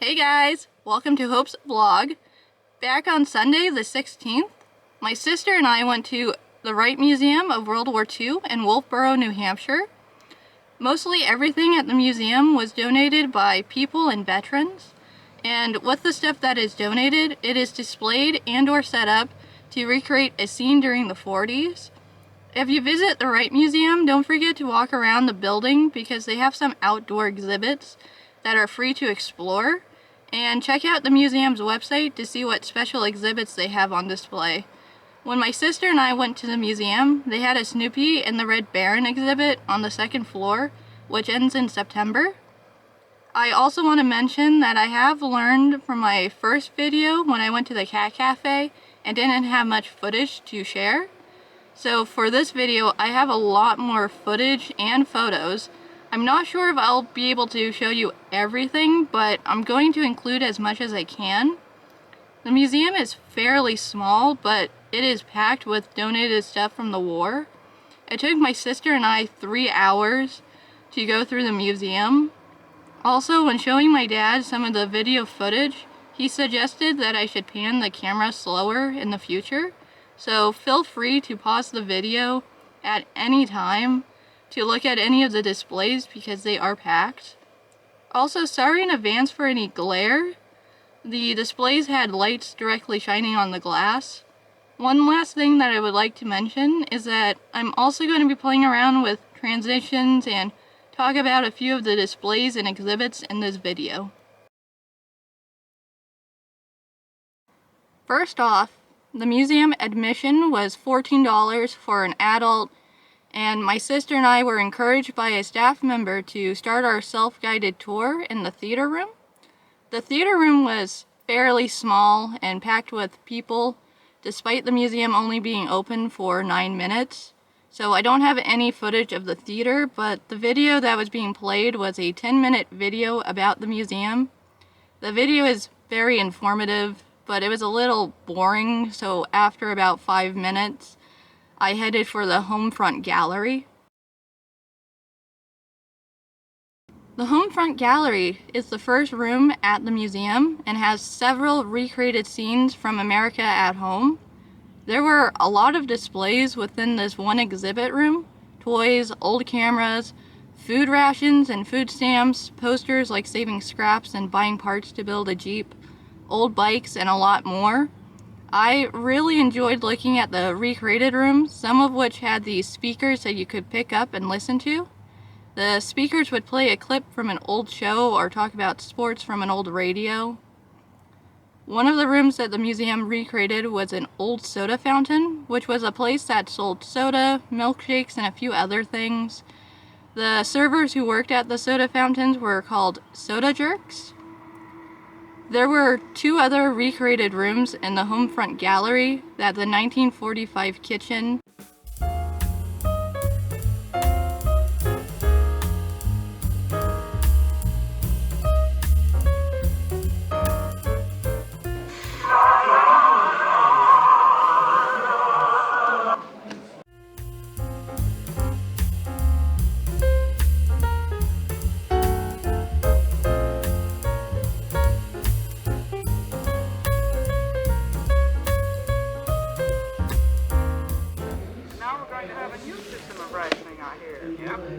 Hey guys, welcome to Hope's vlog. Back on Sunday the 16th, my sister and I went to the Wright Museum of World War II in Wolfboro, New Hampshire. Mostly everything at the museum was donated by people and veterans, and with the stuff that is donated, it is displayed and or set up to recreate a scene during the 40s. If you visit the Wright Museum, don't forget to walk around the building because they have some outdoor exhibits that are free to explore. And check out the museum's website to see what special exhibits they have on display. When my sister and I went to the museum, they had a Snoopy and the Red Baron exhibit on the second floor, which ends in September. I also want to mention that I have learned from my first video when I went to the cat cafe and didn't have much footage to share. So for this video, I have a lot more footage and photos. I'm not sure if I'll be able to show you everything, but I'm going to include as much as I can. The museum is fairly small, but it is packed with donated stuff from the war. It took my sister and I 3 hours to go through the museum. Also, when showing my dad some of the video footage, he suggested that I should pan the camera slower in the future. So feel free to pause the video at any time to look at any of the displays because they are packed. Also, sorry in advance for any glare. The displays had lights directly shining on the glass. One last thing that I would like to mention is that I'm also going to be playing around with transitions and talk about a few of the displays and exhibits in this video. First off, the museum admission was $14 for an adult, and my sister and I were encouraged by a staff member to start our self-guided tour in the theater room. The theater room was fairly small and packed with people, despite the museum only being open for 9 minutes. So I don't have any footage of the theater, but the video that was being played was a 10-minute video about the museum. The video is very informative, but it was a little boring, so after about 5 minutes, I headed for the home front gallery. The home front gallery is the first room at the museum and has several recreated scenes from America at home. There were a lot of displays within this one exhibit room: toys, old cameras, food rations and food stamps, posters like saving scraps and buying parts to build a Jeep, old bikes, and a lot more. I really enjoyed looking at the recreated rooms, some of which had these speakers that you could pick up and listen to. The speakers would play a clip from an old show or talk about sports from an old radio. One of the rooms that the museum recreated was an old soda fountain, which was a place that sold soda, milkshakes, and a few other things. The servers who worked at the soda fountains were called soda jerks. There were 2 other recreated rooms in the home front gallery: that the 1945 kitchen,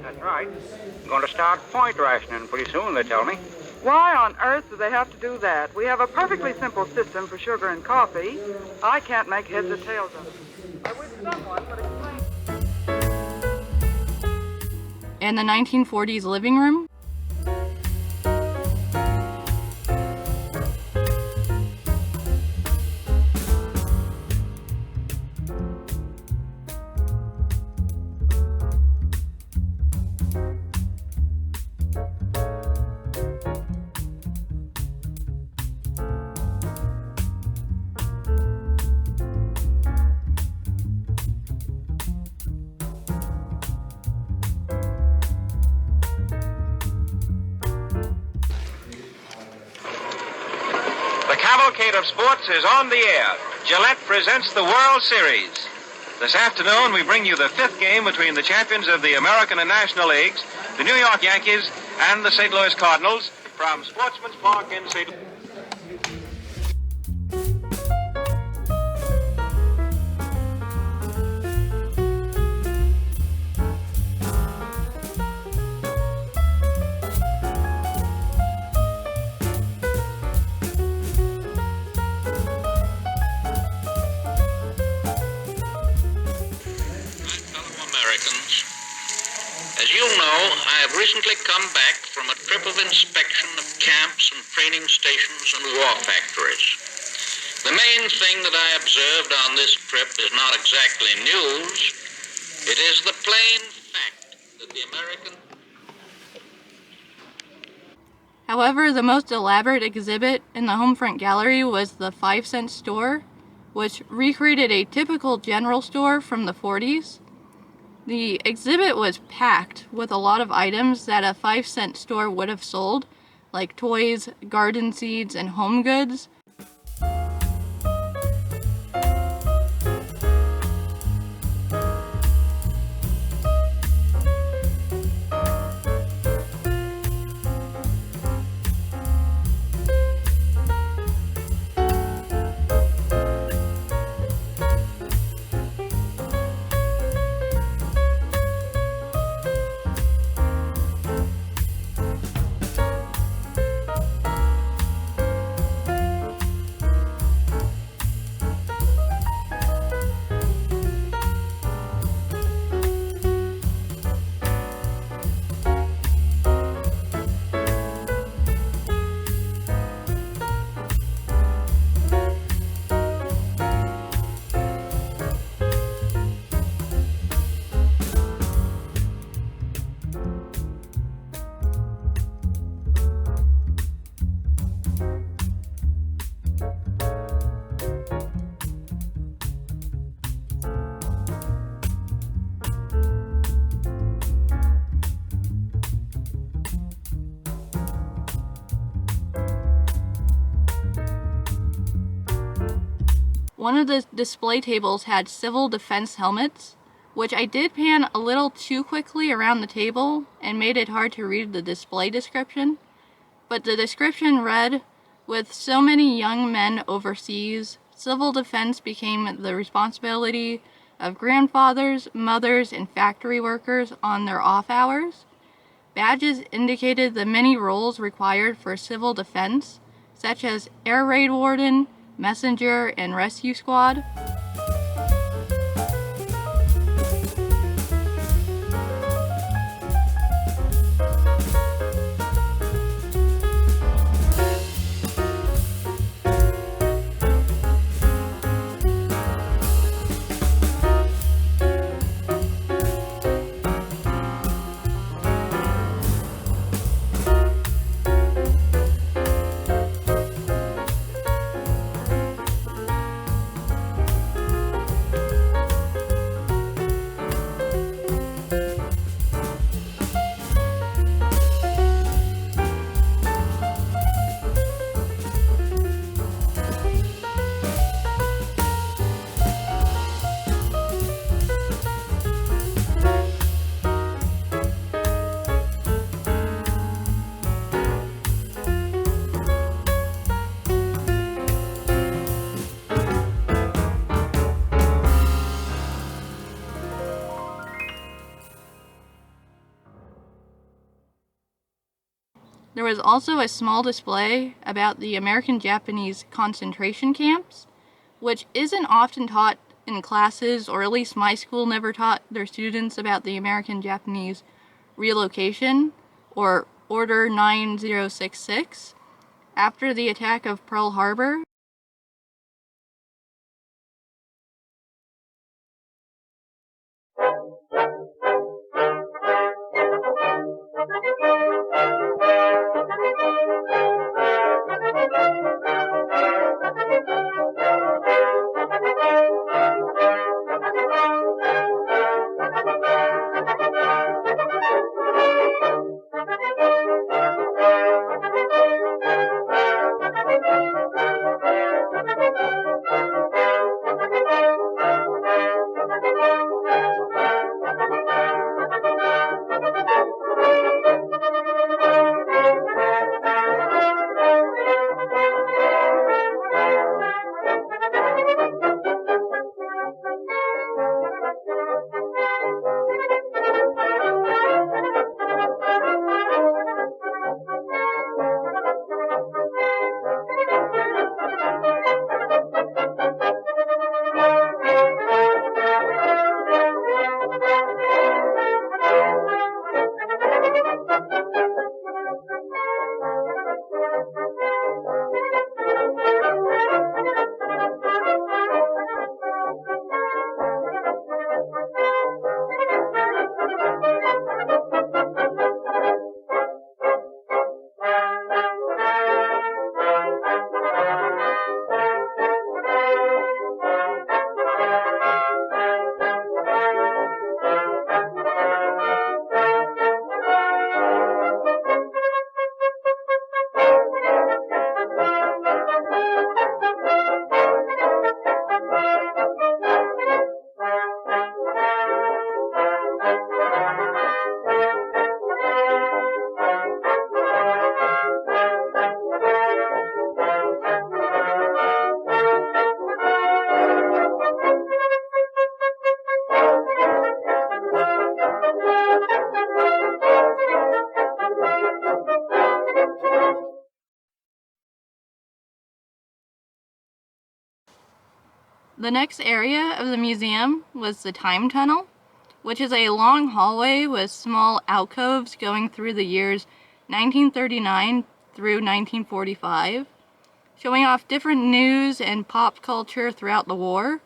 That's right. I'm going to start point rationing pretty soon, they tell me. Why on earth do they have to do that? We have a perfectly simple system for sugar and coffee. I can't make heads or tails of it. I wish someone would explain. and the 1940s living room. The cavalcade of sports is on the air. Gillette presents the World Series. This afternoon, we bring you the 5th game between the champions of the American and National Leagues, the New York Yankees, and the St. Louis Cardinals, from Sportsman's Park in St. Americans. As you know, I have recently come back from a trip of inspection of camps and training stations and war factories. The main thing that I observed on this trip is not exactly news. It is the plain fact that the American... However, the most elaborate exhibit in the Homefront Gallery was the 5-cent store, which recreated a typical general store from the 40s. The exhibit was packed with a lot of items that a 5-cent store would have sold, like toys, garden seeds, and home goods. One of the display tables had civil defense helmets, which I did pan a little too quickly around the table and made it hard to read the display description. But the description read, "With so many young men overseas, civil defense became the responsibility of grandfathers, mothers, and factory workers on their off hours." Badges indicated the many roles required for civil defense, such as air raid warden, messenger, and rescue squad. There was also a small display about the American-Japanese concentration camps, which isn't often taught in classes, or at least my school never taught their students about the American-Japanese relocation, or Order 9066, after the attack of Pearl Harbor. The next area of the museum was the Time Tunnel, which is a long hallway with small alcoves going through the years 1939 through 1945, showing off different news and pop culture throughout the war.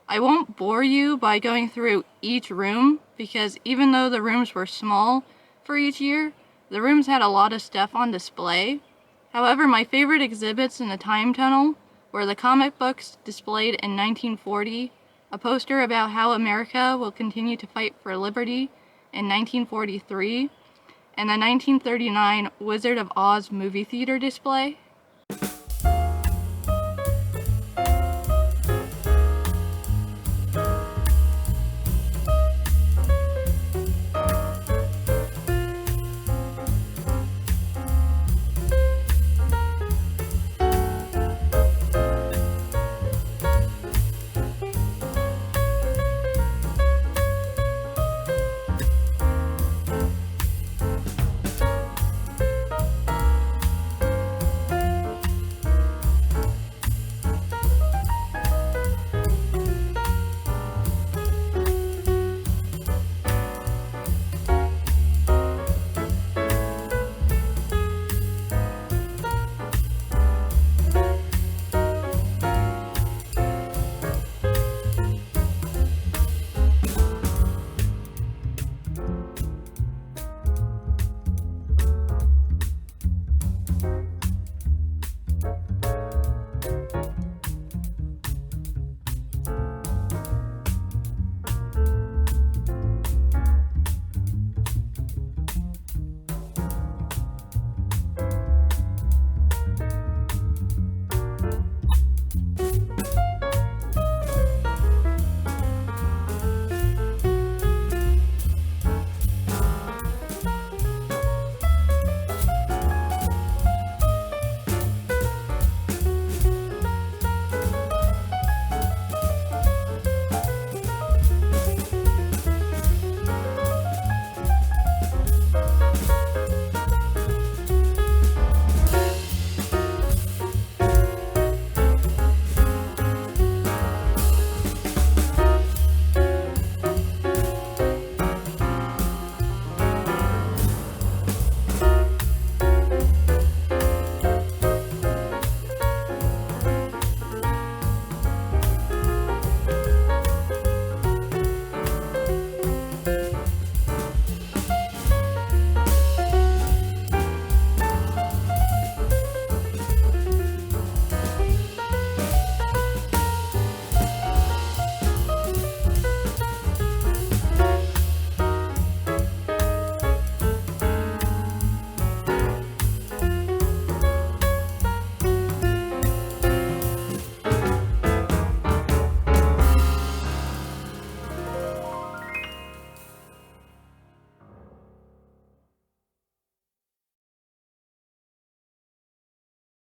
I won't bore you by going through each room because even though the rooms were small for each year, the rooms had a lot of stuff on display. However, my favorite exhibits in the Time Tunnel were the comic books displayed in 1940, a poster about how America will continue to fight for liberty in 1943, and the 1939 Wizard of Oz movie theater display.